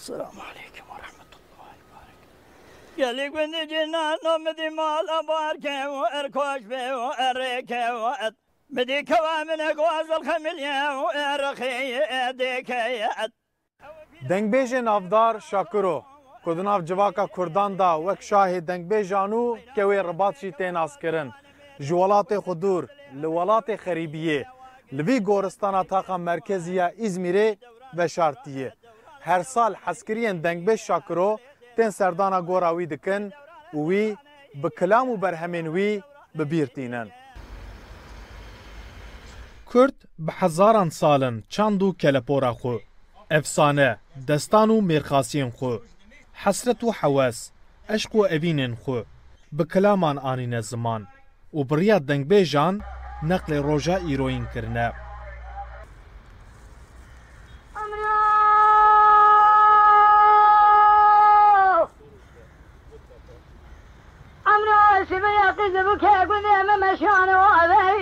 السلام عليكم ورحمة الله وبركاته. قال لي كنت جنان ومدي مال أبارك وأركوش بي وأريك وأد بدي كوامن أقواز الخملية وأرخي ديك يأد دنگبیج نافدار شاکرو کدناف جواکا کردان دا وک شاه دنگبیجانو که وی رباط جی تیناس کرن جوالات خودور لولات خریبیه لوی گورستانا تاقا مرکزیه ازمیره و شارتیه هر سال حسکرین دنگبیج شاکرو تین سردانا گوراوی دکن وی بکلام و برهمین وی ببیرتینن کرد به هزاران سالن چاندو کلپورا خو افسانه دستان و میرخاسین خو حسرت و حواس عشق و اوینن خو به کلامان آنین زمان و بریا دنگبیجان نقل روژا ایروین کرنه امرو شبه يقذبك يا قذيم مشان وعذي